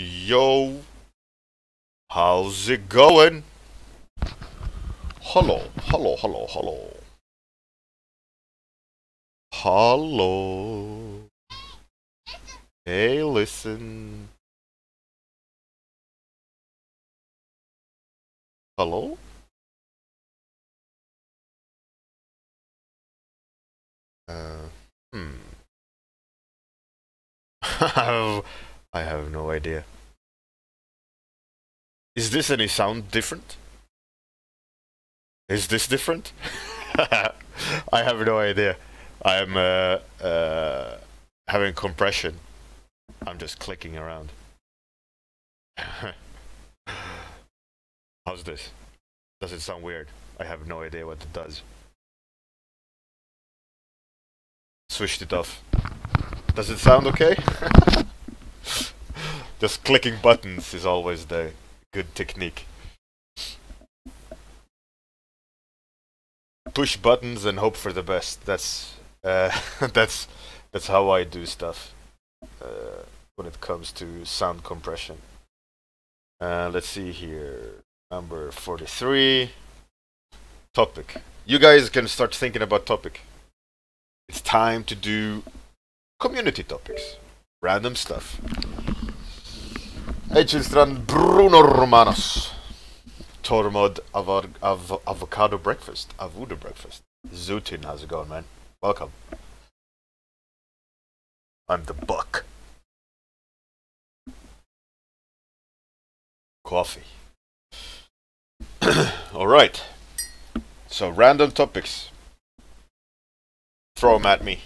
Yo, how's it going? Hello, hello, hello, hello. Hello. Hey, listen. Hello? Uh, hmm. I have no idea. Is this any sound different? Is this different? I have no idea. I'm having compression. I'm just clicking around. How's this? Does it sound weird? I have no idea what it does. Switched it off. Does it sound okay? Just clicking buttons is always the good technique. Push buttons and hope for the best. That's that's how I do stuff when it comes to sound compression. Let's see here. Number 43. Topic. You guys can start thinking about topic. It's time to do community topics. Random stuff. Strand Bruno Romanos. Tormod avocado breakfast. Avoodoo breakfast. Zootin, how's it going, man? Welcome. I'm the Buck. Coffee. Alright. So, random topics. Throw them at me.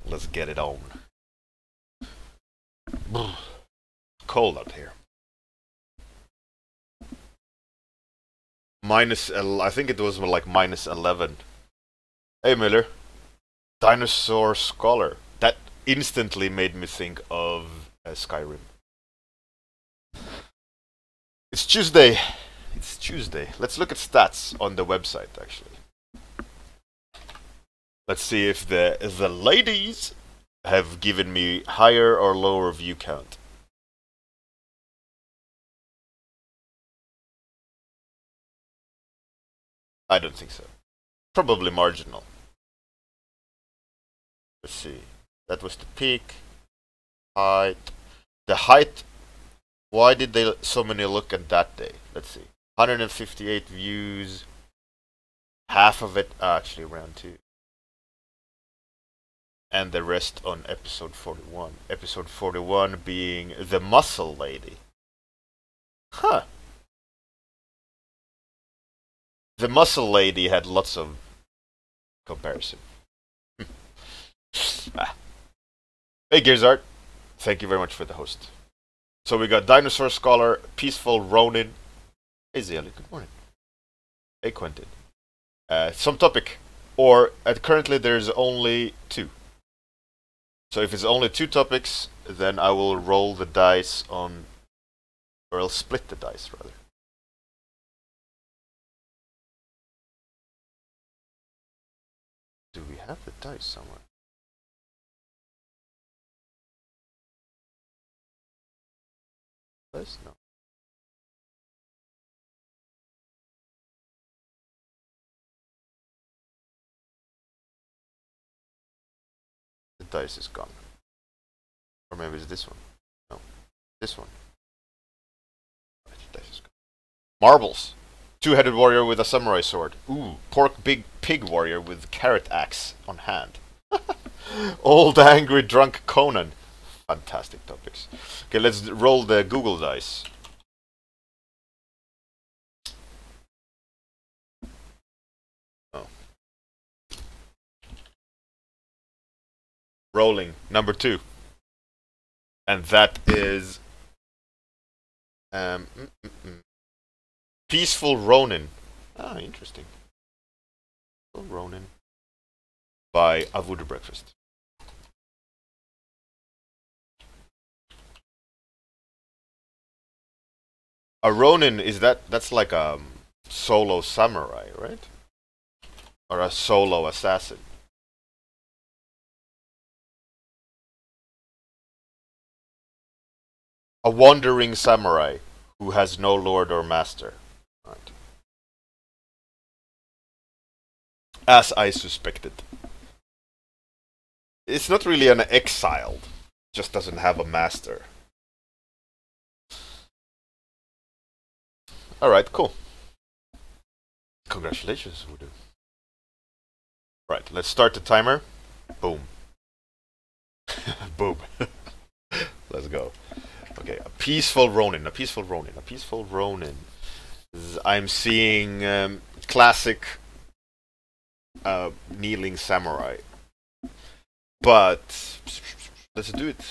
Let's get it on. Cold out here. I think it was like minus 11. Hey Miller. Dinosaur Scholar. That instantly made me think of Skyrim. It's Tuesday. It's Tuesday. Let's look at stats on the website, actually. Let's see if the ladies have given me higher or lower view count. I don't think so. Probably marginal. Let's see. That was the peak. Height. The height. Why did they so many look at that day? Let's see. 158 views. Half of it actually around 2. And the rest on episode 41. Episode 41 being the muscle lady. Huh. The muscle lady had lots of comparison. Hey Gearsart, thank you very much for the host. So we got Dinosaur Scholar, Peaceful Ronin. Hey Zeali, good morning. Hey Quentin. Some topic. Or currently there's only 2. So if it's only 2 topics, then I will roll the dice on, or I'll split the dice rather. Do we have the dice somewhere? Dice? No. The dice is gone. Or maybe it's this one. No. This one. Right, the dice is gone. Marbles. 2-headed warrior with a samurai sword. Ooh, pork big pig warrior with carrot axe on hand. Old angry drunk Conan. Fantastic topics. Okay, let's roll the Google dice. Oh. Rolling number 2. And that is Peaceful Ronin. Ah, interesting. Peaceful Ronin by Avoodoo Breakfast. A Ronin is that's like a solo samurai, right? Or a solo assassin. A wandering samurai who has no lord or master. Right. As I suspected. It's not really an exiled, just doesn't have a master. Alright, cool. Congratulations, Voodoo. Right, let's start the timer. Boom. Boom. Let's go. Okay, a peaceful Ronin, a peaceful Ronin, a peaceful Ronin. I'm seeing classic kneeling samurai. But let's do it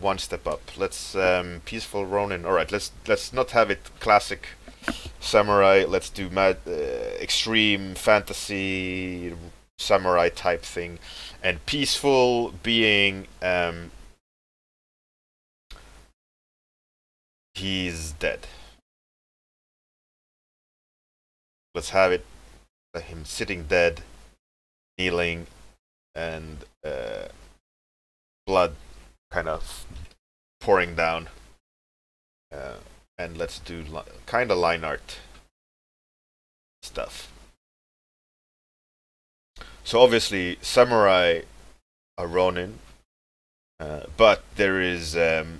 one step up. Let's peaceful Ronin. All right, let's not have it classic samurai. Let's do extreme fantasy samurai type thing, and peaceful being he's dead. Let's have it him sitting dead, kneeling, and blood kind of pouring down. And let's do kind of line art stuff. So obviously samurai are Ronin, but there is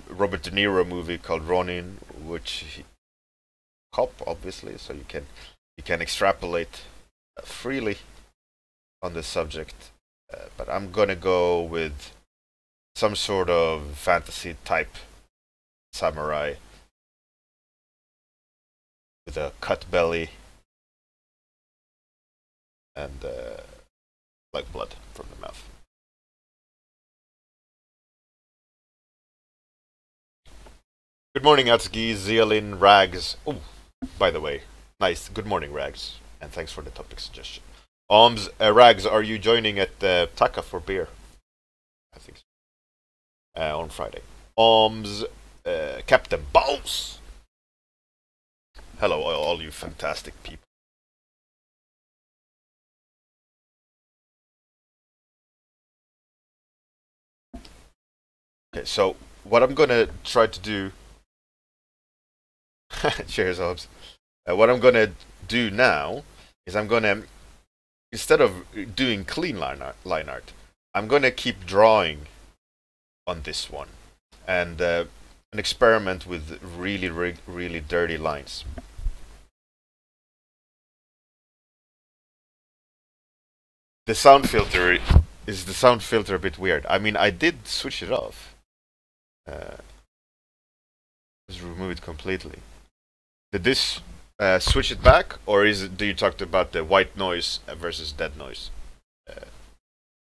Robert De Niro movie called Ronin, which cop obviously, so you can extrapolate freely on this subject. But I'm gonna go with some sort of fantasy type samurai with a cut belly and like blood from the mouth. Good morning, Atsuki, Zealin, Rags. Oh, by the way, nice. Good morning, Rags, and thanks for the topic suggestion. Rags, are you joining at Taka for beer? I think so. On Friday. Captain Bones. Hello, all you fantastic people. Okay, so what I'm gonna try to do. Cheers, Hobbs. What I'm gonna do now is I'm gonna, instead of doing clean line art, I'm gonna keep drawing on this one and an experiment with really dirty lines. The sound filter is the sound filter a bit weird. I mean, I did switch it off. Just remove it completely. Did this switch it back, or do you talk about the white noise versus dead noise?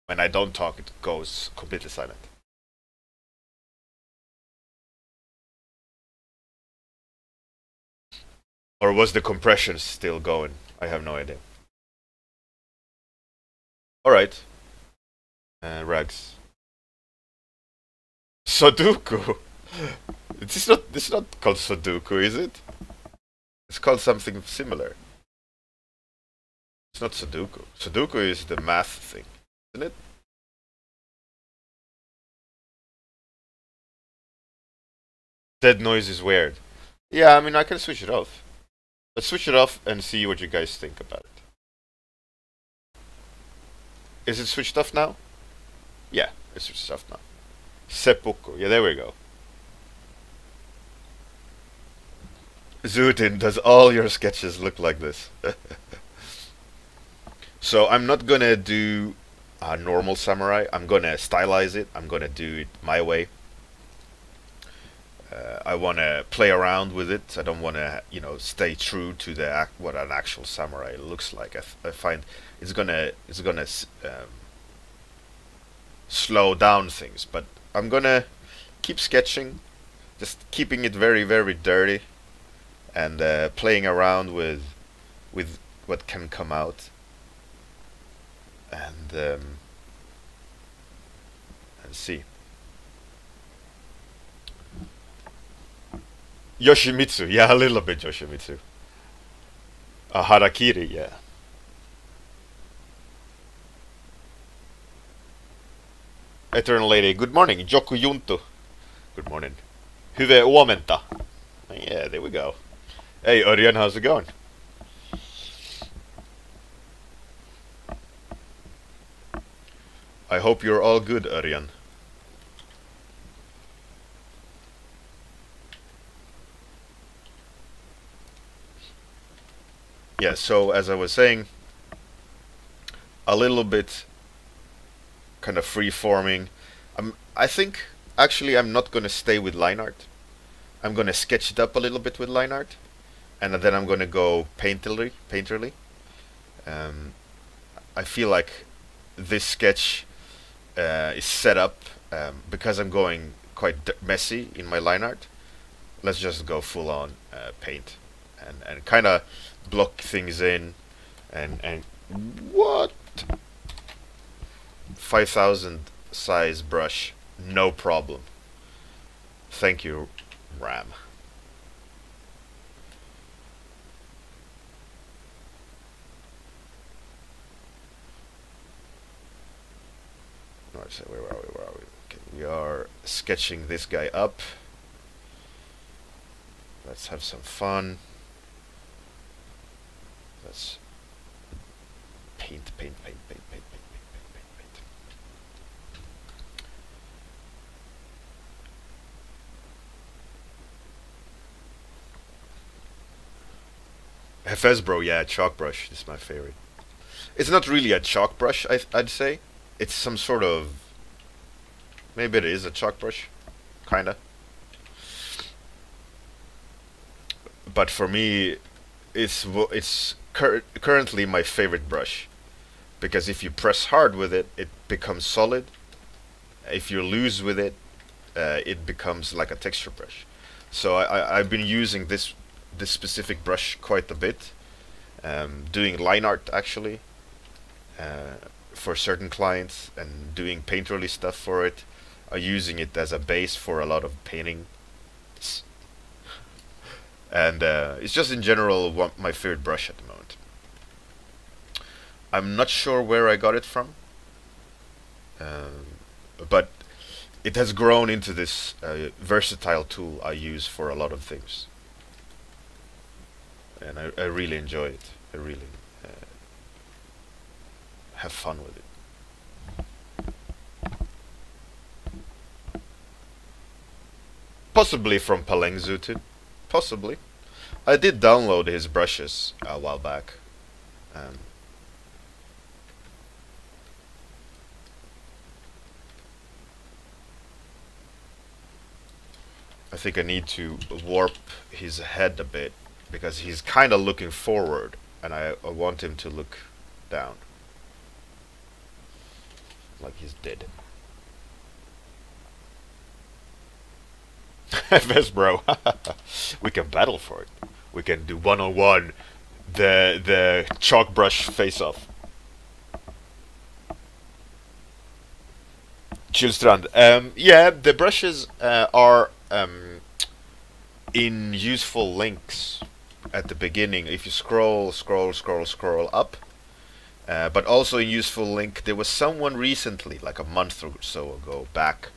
When I don't talk, it goes completely silent. Or was the compression still going? I have no idea. Alright. Rags. Sudoku! This is not called Sudoku, is it? It's called something similar. It's not Sudoku. Sudoku is the math thing, isn't it? Dead noise is weird. Yeah, I mean, I can switch it off. Let's switch it off and see what you guys think about it. Is it switched off now? Yeah, it's switched off now. Seppuku. Yeah, there we go. Zootin, does all your sketches look like this? So I'm not gonna do a normal samurai. I'm gonna stylize it. I'm gonna do it my way. I want to play around with it. I don't want to, stay true to the what an actual samurai looks like. I find it's gonna slow down things. But I'm gonna keep sketching, just keeping it very dirty, and playing around with what can come out, and see. Yoshimitsu, yeah, a little bit Yoshimitsu. Harakiri, yeah. Eternal Lady, good morning. Joku Yunto, good morning. Hyvää huomenta. Yeah, there we go. Hey, Örjan, how's it going? I hope you're all good, Örjan. Yeah, so as I was saying, a little bit kind of free-forming. I think actually I'm not gonna stay with line art. I'm gonna sketch it up a little bit with line art, and then I'm gonna go painterly. I feel like this sketch is set up because I'm going quite messy in my line art. Let's just go full on paint and kind of block things in and what 5000 size brush, no problem. Thank you, RAM. Alright, so where are we? Okay, we are sketching this guy up. Let's have some fun. Let's paint. Hefes bro, yeah, chalk brush is my favorite. It's not really a chalk brush, I'd say. It's some sort of... Maybe it is a chalk brush. Kinda. But for me, it's currently my favorite brush. Because if you press hard with it, it becomes solid. If you loose with it, it becomes like a texture brush. So I've been using this specific brush quite a bit, doing line art actually for certain clients, and doing painterly stuff for it, using it as a base for a lot of painting, and it's just in general my favorite brush at the moment. I'm not sure where I got it from, but it has grown into this versatile tool I use for a lot of things. And I really enjoy it. I really have fun with it. Possibly from Palengzooted. Possibly. I did download his brushes a while back. I think I need to warp his head a bit, because he's kind of looking forward, and I want him to look down. Like he's dead. Yes, bro. We can battle for it. We can do one-on-one the chalk brush face-off. Chillstrand. Yeah, the brushes are in useful links at the beginning. If you scroll up, but also in useful link, there was someone recently, like a month or so ago back,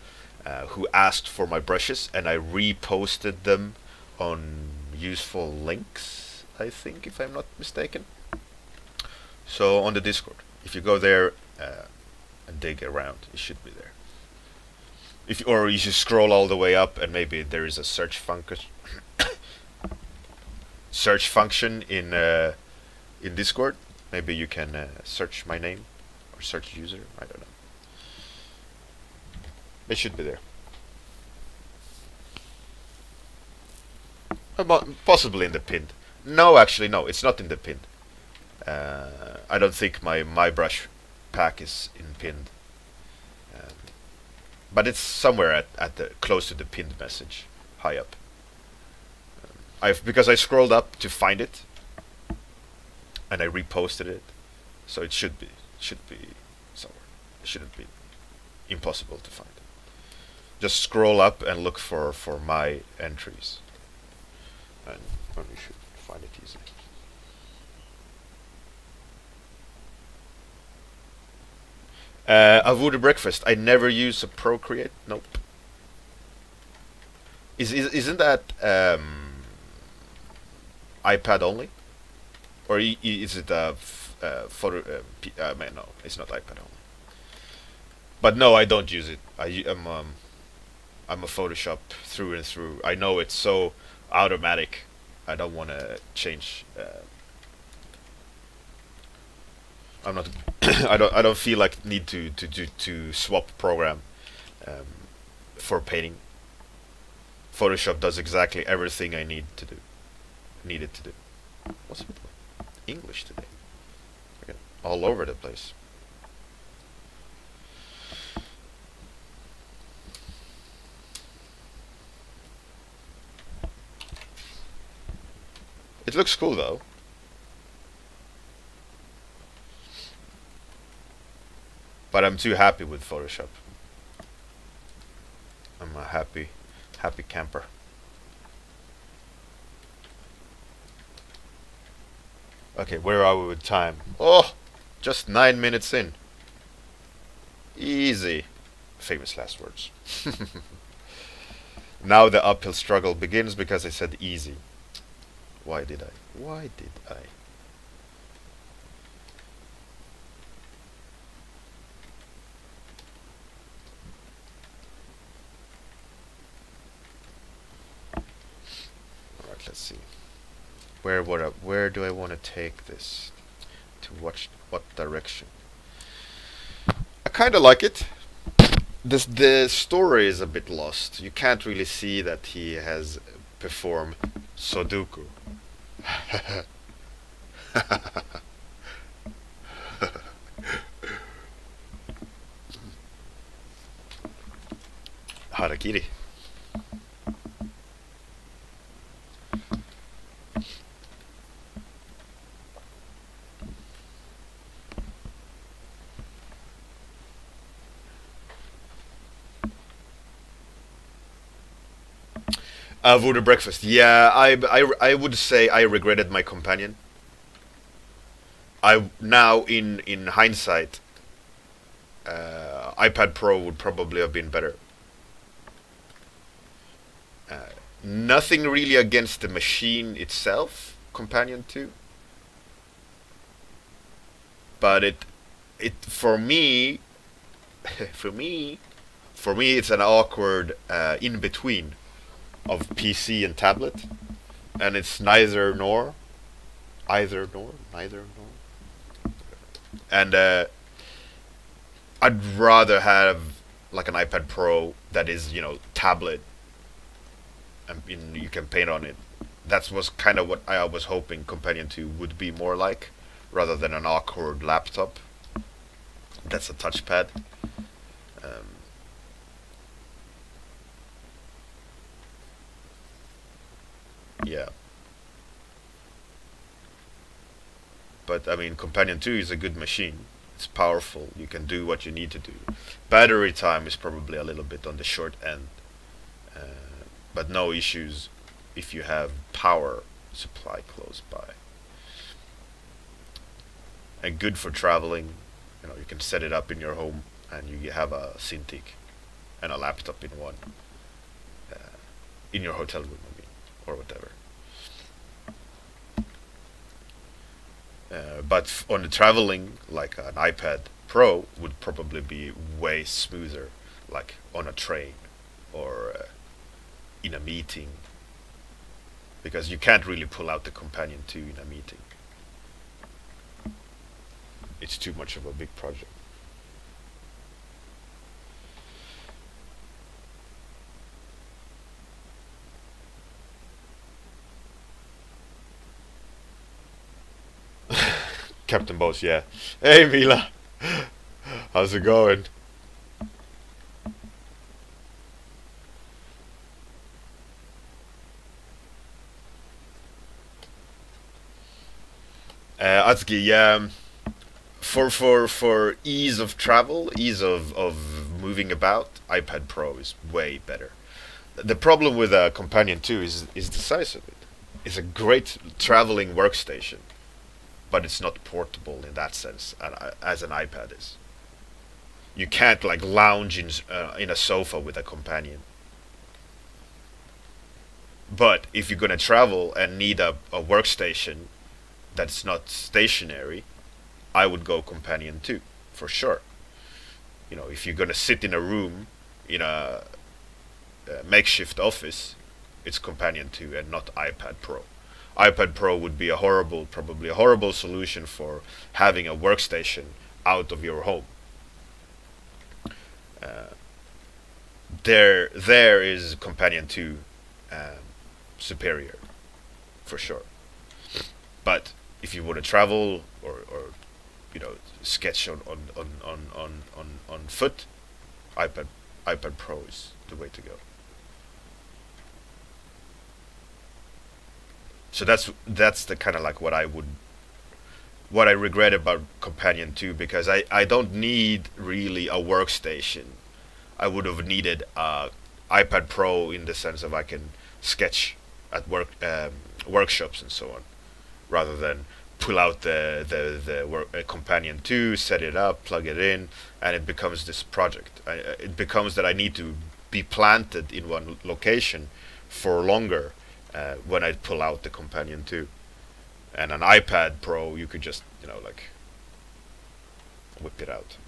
who asked for my brushes, and I reposted them on useful links, I think, if I'm not mistaken. So on the Discord, if you go there and dig around, it should be there. Or you should scroll all the way up, and maybe there is a search function. Search function in Discord. Maybe you can search my name or search user. I don't know. It should be there. Possibly in the pinned. No, actually, no. It's not in the pinned. I don't think my brush pack is in pinned. But it's somewhere at the close to the pinned message, high up. Because I scrolled up to find it, and I reposted it, so it should be somewhere. It shouldn't be impossible to find. Just scroll up and look for my entries, and you should find it easily. Avoid breakfast. I never use a Procreate. Nope. Isn't that iPad only, or is it photo? Man, no, it's not iPad only. But no, I don't use it. I'm a Photoshop through and through. I know it's so automatic. I don't want to change. I'm not. I don't feel like need to swap program um, for painting. Photoshop does exactly everything I need it to do. What's with English today? All over the place. It looks cool though. But I'm too happy with Photoshop. I'm a happy camper. Okay, where are we with time? Oh, just 9 minutes in. Easy. Famous last words. Now the uphill struggle begins because I said easy. Why did I? Why did I? Alright, let's see. Where do I want to take this? To what direction? I kind of like it. The story is a bit lost. You can't really see that he has performed Sudoku. Harakiri. Voodoo breakfast. Yeah, I would say I regretted my companion. I now in hindsight, iPad Pro would probably have been better. Nothing really against the machine itself, Companion 2. But it for me, for me, it's an awkward in between of PC and tablet, and it's neither nor, either nor, neither nor. And I'd rather have like an iPad Pro that is, you know, tablet, and you can paint on it. That was kind of what I was hoping Companion 2 would be more like, rather than an awkward laptop that's a touchpad. Yeah. But I mean, Companion 2 is a good machine. It's powerful. You can do what you need to do. Battery time is probably a little bit on the short end. But no issues if you have power supply close by. And good for traveling. You know, you can set it up in your home and you have a Cintiq and a laptop in one. In your hotel room, I mean, or whatever. But on the traveling, like an iPad Pro would probably be way smoother, like on a train or in a meeting, because you can't really pull out the Companion 2 in a meeting. It's too much of a big project. Captain Boss, yeah. Hey Mila, how's it going? Atsuki, yeah. For ease of travel, ease of moving about, iPad Pro is way better. The problem with a Companion 2 is the size of it. It's a great traveling workstation, but it's not portable in that sense as an iPad is. You can't like lounge in a sofa with a Companion. But if you're gonna travel and need a workstation that's not stationary, I would go Companion 2 for sure. You know, if you're gonna sit in a room in a makeshift office, it's Companion 2 and not iPad Pro. iPad Pro would be a horrible, probably a horrible solution for having a workstation out of your home. There is Companion 2 superior for sure. But if you want to travel or you know, sketch on foot, iPad Pro is the way to go. So that's the kind of like what I regret about Companion 2, because I don't need really a workstation. I would have needed a iPad Pro in the sense of I can sketch at workshops and so on, rather than pull out the Companion 2, set it up, plug it in, and it becomes this project. It becomes that I need to be planted in one location for longer when I pull out the Companion 2. And an iPad Pro, you could just, you know, like, whip it out.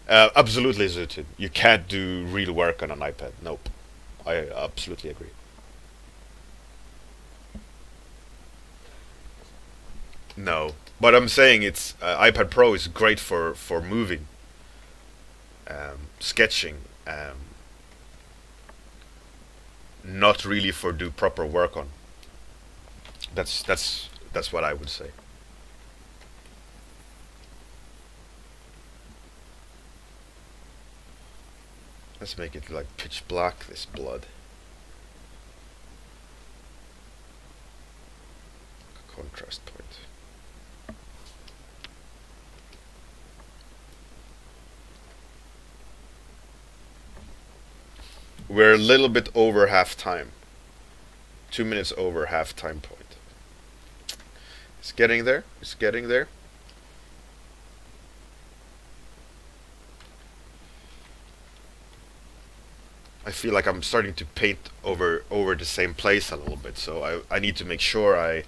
Absolutely, Zutin. You can't do real work on an iPad. Nope. I absolutely agree. No, but I'm saying it's iPad Pro is great for moving, sketching, not really for do proper work on. That's what I would say. Let's make it like pitch black, this blood. Contrast point. We're a little bit over half time. 2 minutes over half time point. It's getting there. It's getting there. I feel like I'm starting to paint over the same place a little bit, so I need to make sure I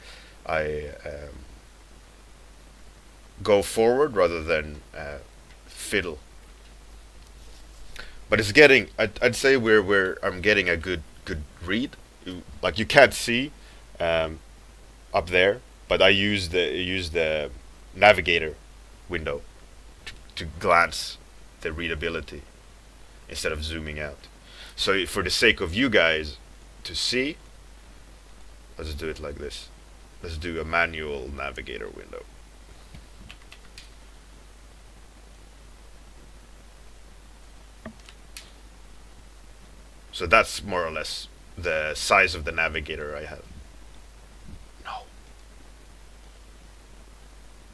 go forward rather than fiddle. But it's getting. I'd say I'm getting a good read. Like you can't see up there, but I use the navigator window to glance the readability instead of zooming out. So for the sake of you guys to see, let's do it like this. Let's do a manual navigator window. So that's more or less the size of the navigator I have. No.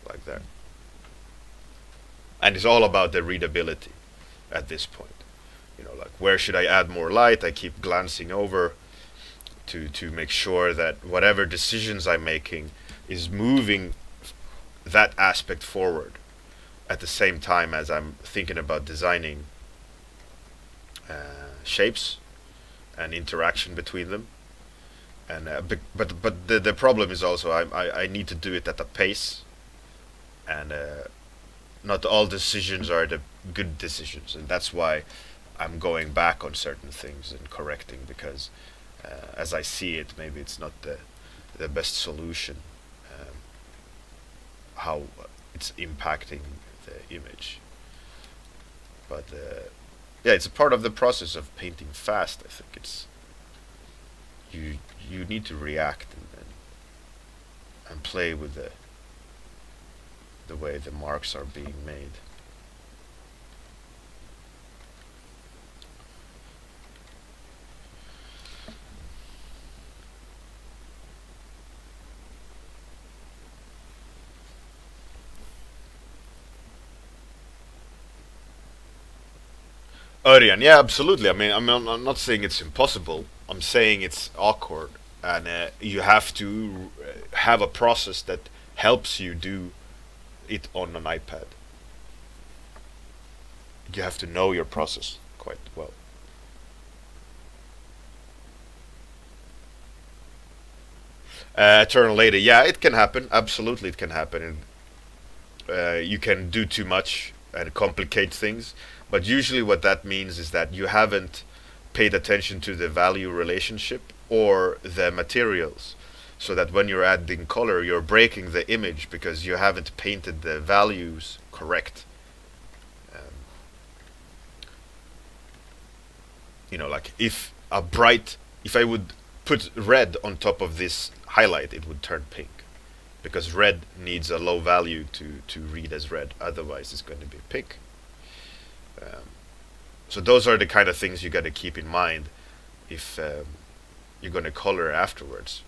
Like that. And it's all about the readability at this point. You know, like where should I add more light? I keep glancing over to make sure that whatever decisions I'm making is moving that aspect forward at the same time as I'm thinking about designing shapes and interaction between them. And but the problem is also I need to do it at a pace, and not all decisions are the good decisions, and that's why I'm going back on certain things and correcting, because as I see it, maybe it's not the best solution, how it's impacting the image. But yeah, it's a part of the process of painting fast. I think it's you need to react and play with the way the marks are being made. Örjan, yeah, absolutely. I mean, I'm not saying it's impossible. I'm saying it's awkward. and you have to have a process that helps you do it on an iPad. You have to know your process quite well. Eternal later, yeah, it can happen. Absolutely, it can happen. And you can do too much and complicate things. But usually, what that means is that you haven't paid attention to the value relationship or the materials. So that when you're adding color, you're breaking the image because you haven't painted the values correct. You know, like if I would put red on top of this highlight, it would turn pink, because red needs a low value to read as red. Otherwise, it's going to be pink. So those are the kind of things you got to keep in mind if you're going to color afterwards.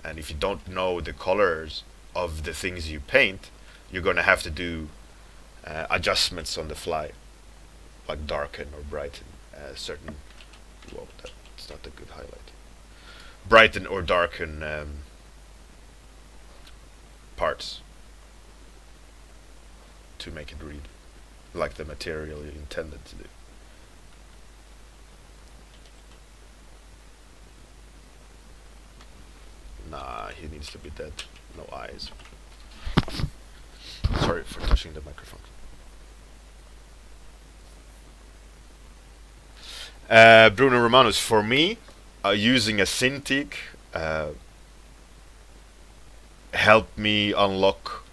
And if you don't know the colors of the things you paint, you're going to have to do adjustments on the fly, like darken or brighten certain. Whoa, that's not a good highlight. Brighten or darken parts to make it read like the material you intended to do. Nah, he needs to be dead. No eyes. Sorry for touching the microphone. Bruno Romanus, for me, using a Cintiq helped me unlock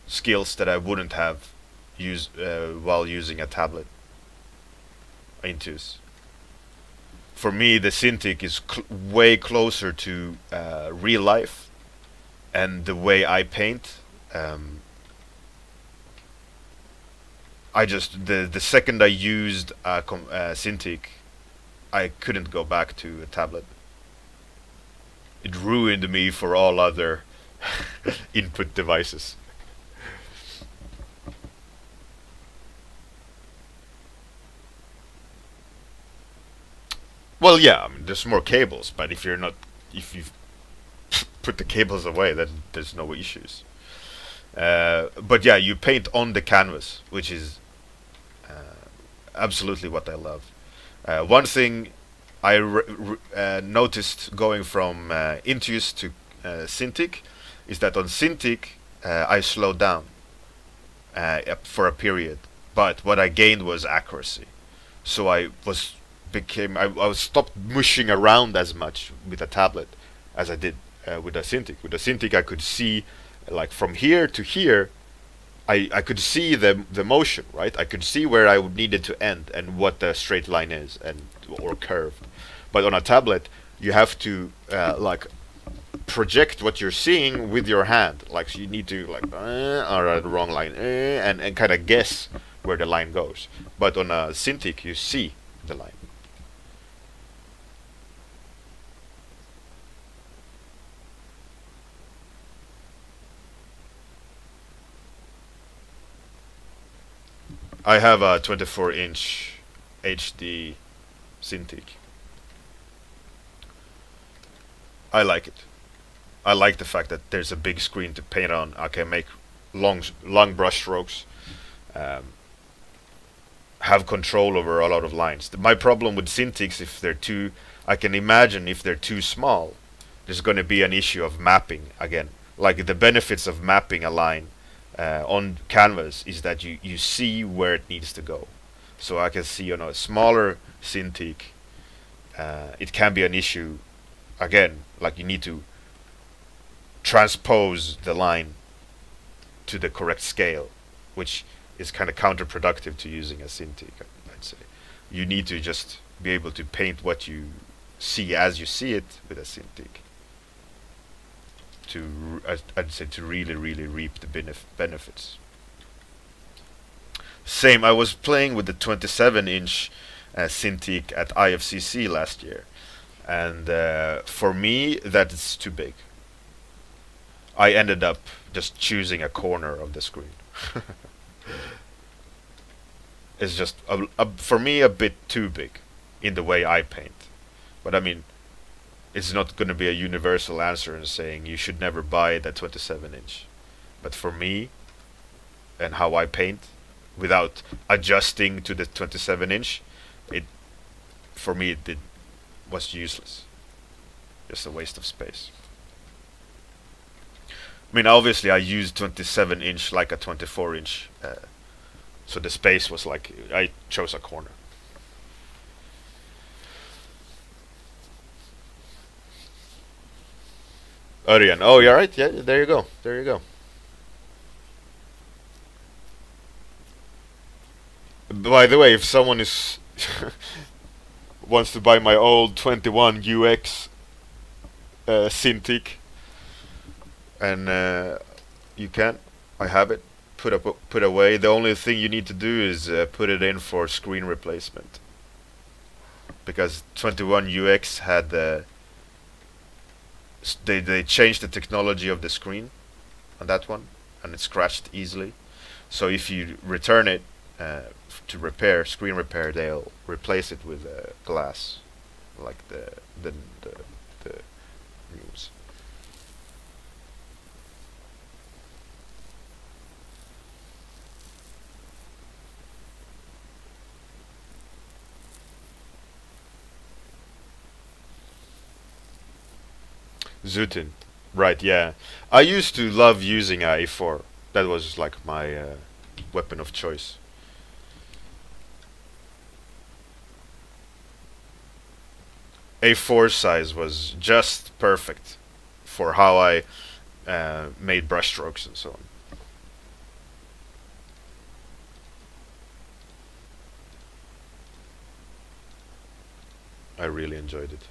skills that I wouldn't have used while using a tablet. Intuos. For me, the Cintiq is way closer to real life and the way I paint. The second I used a Cintiq, I couldn't go back to a tablet. It ruined me for all other input devices. Well, yeah, I mean, there's more cables, but if you put the cables away, then there's no issues. But yeah, you paint on the canvas, which is absolutely what I love. One thing I noticed going from Intuos to Cintiq is that on Cintiq I slowed down for a period, but what I gained was accuracy. So I stopped mushing around as much with a tablet as I did with a Cintiq. With a Cintiq, I could see, like, from here to here, I could see the motion, right? I could see where I needed to end and what the straight line is or curved. But on a tablet, you have to like project what you're seeing with your hand. Like, so you need to like or the wrong line and kind of guess where the line goes. But on a Cintiq, you see the line. I have a 24-inch HD Cintiq. I like it. I like the fact that there's a big screen to paint on. I can make long brush strokes. Have control over a lot of lines. My problem with Cintiqs, if they're too, I can imagine if they're too small, there's going to be an issue of mapping again. Like, the benefits of mapping a line on canvas is that you see where it needs to go. So I can see on a smaller Cintiq, it can be an issue. Again, like, you need to transpose the line to the correct scale, which is kind of counterproductive to using a Cintiq, I'd say. You need to just be able to paint what you see as you see it with a Cintiq to, I'd say, to really reap the benefits. Same, I was playing with the 27-inch Cintiq at IFCC last year, and for me, that is too big. I ended up just choosing a corner of the screen. It's just, for me, a bit too big in the way I paint. But I mean, it's not going to be a universal answer in saying you should never buy that 27-inch. But for me, and how I paint, without adjusting to the 27-inch, it, for me, it was useless. Just a waste of space. I mean, obviously, I used 27-inch like a 24-inch, so the space was like I chose a corner. Örjan, oh, you're right. Yeah, there you go. There you go. By the way, if someone is wants to buy my old 21 UX Cintiq, and you can, I have it put away. The only thing you need to do is put it in for screen replacement, because 21 UX had they changed the technology of the screen on that one, and it scratched easily. So if you return it to repair, screen repair, they'll replace it with glass, like the news. Zutin, right? Yeah, I used to love using A4. That was like my weapon of choice. A4 size was just perfect for how I made brushstrokes and so on. I really enjoyed it.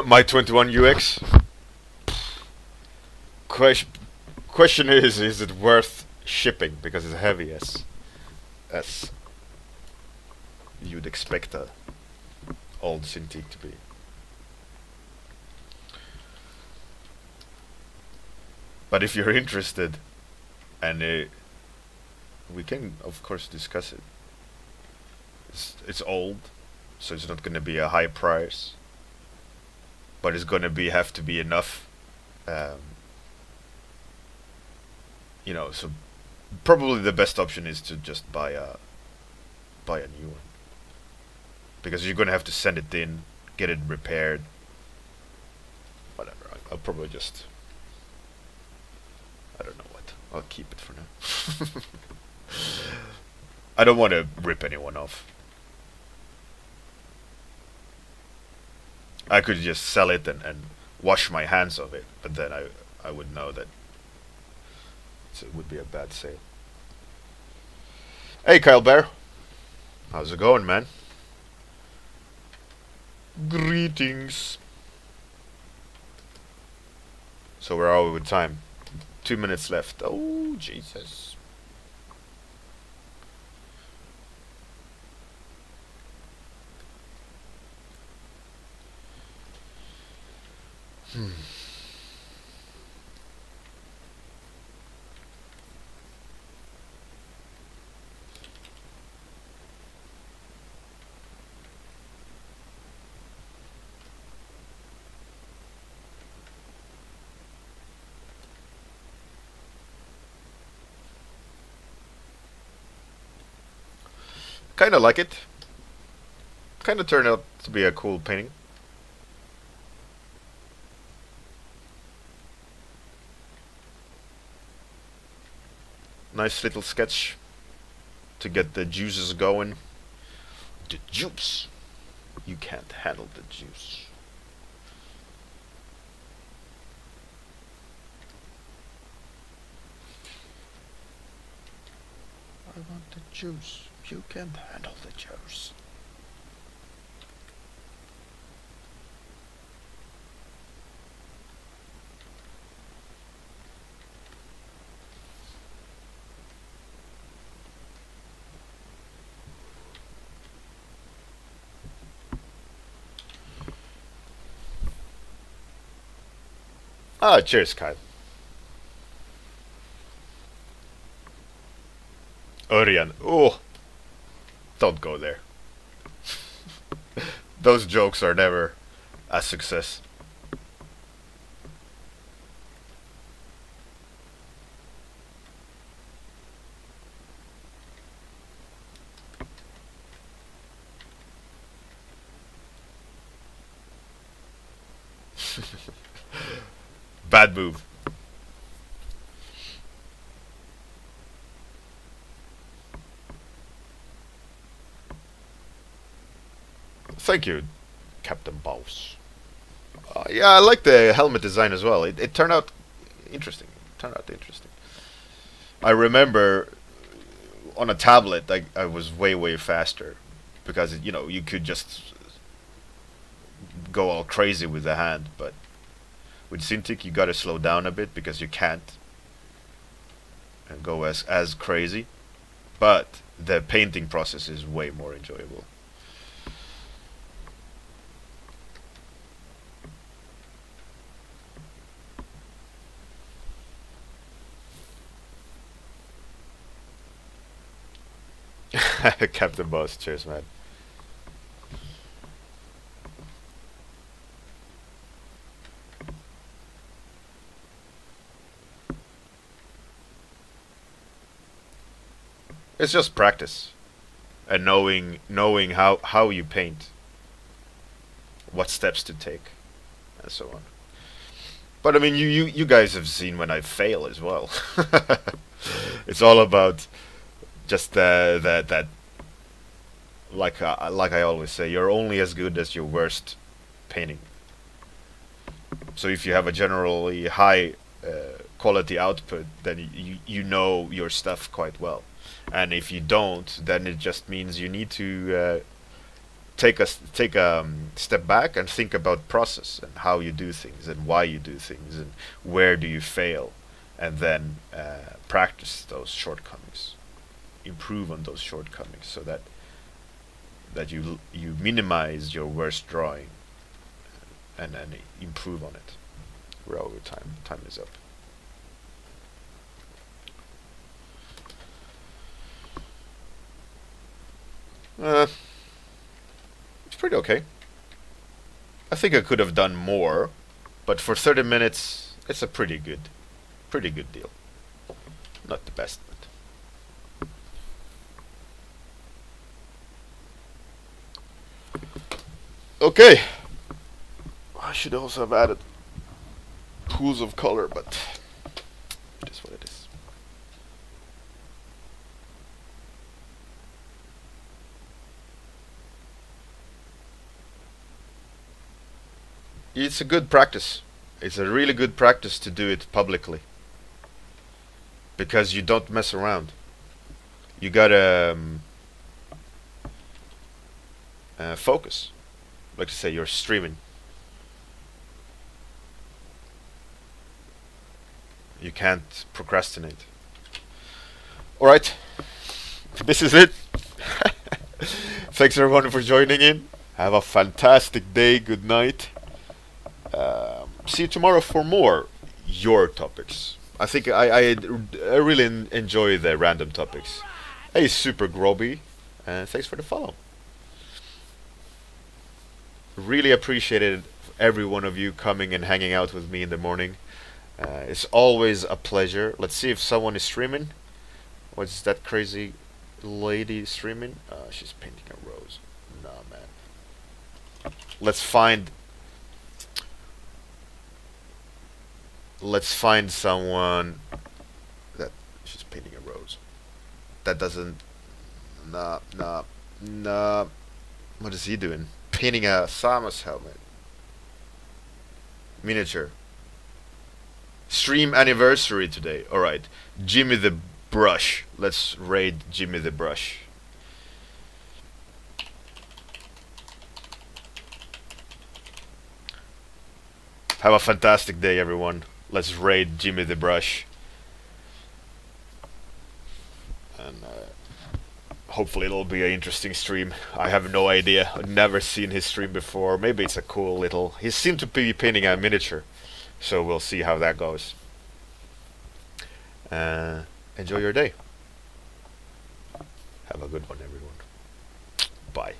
My 21 UX. Question is it worth shipping because it's heavy as you'd expect a old Cintiq to be. But if you're interested, and we can of course discuss it. It's old, so it's not going to be a high price, but it's going to have to be enough. You know, so probably the best option is to just buy a new one, because you're going to have to send it in, get it repaired, whatever. I'll probably just, I don't know what, I'll keep it for now. I don't want to rip anyone off. I could just sell it and wash my hands of it, but then I would know that it would be a bad sale. Hey, Kyle Bear. How's it going, man? Greetings. So where are we with time? 2 minutes left. Oh, Jesus. Kind of like it. Kind of turned out to be a cool painting. Nice little sketch to get the juices going. The juice. You can't handle the juice. I want the juice. You can't handle the juice. Ah, cheers, Kyle. Örjan. Oh, don't go there. Those jokes are never a success. Bad move. Thank you, Captain Boss. Yeah, I like the helmet design as well. It turned out interesting. I remember on a tablet, I was way faster because you know you could just go all crazy with the hand, but with Cintiq you gotta slow down a bit because you can't and go as crazy. But the painting process is way more enjoyable. Captain Boss, cheers, man. It's just practice and knowing how you paint, what steps to take, and so on. But I mean, you guys have seen when I fail as well. It's all about just that. Like I always say, you're only as good as your worst painting. So if you have a generally high quality output, then you know your stuff quite well. And if you don't, then it just means you need to take a step back and think about process and how you do things and why you do things and where do you fail, and then practice those shortcomings, improve on those shortcomings, so that you minimize your worst drawing and then improve on it. We're over time. Time is up. It's pretty okay. I think I could have done more, but for 30 minutes, it's a pretty good deal. Not the best, but okay. I should also have added pools of color, but it is what it is. It's a good practice. It's a really good practice to do it publicly, because you don't mess around. You gotta focus. Like I say, you're streaming. You can't procrastinate. Alright, this is it. Thanks everyone for joining in. Have a fantastic day. Good night. See you tomorrow for more your topics. I think I really enjoy the random topics. Hey, Super Grobby, and thanks for the follow. Really appreciated every one of you coming and hanging out with me in the morning. It's always a pleasure. Let's see if someone is streaming. What's that crazy lady streaming? She's painting a rose. Nah, man. Let's find someone that she's painting a rose. That doesn't. Nah. What is he doing? Painting a Samus helmet. Miniature. Stream anniversary today. Alright. Jimmy the Brush. Let's raid Jimmy the Brush. Have a fantastic day, everyone. Let's raid Jimmy the Brush. And hopefully it'll be an interesting stream. I have no idea. I've never seen his stream before. Maybe it's a cool little... He seemed to be painting a miniature. So we'll see how that goes. Enjoy your day. Have a good one, everyone. Bye.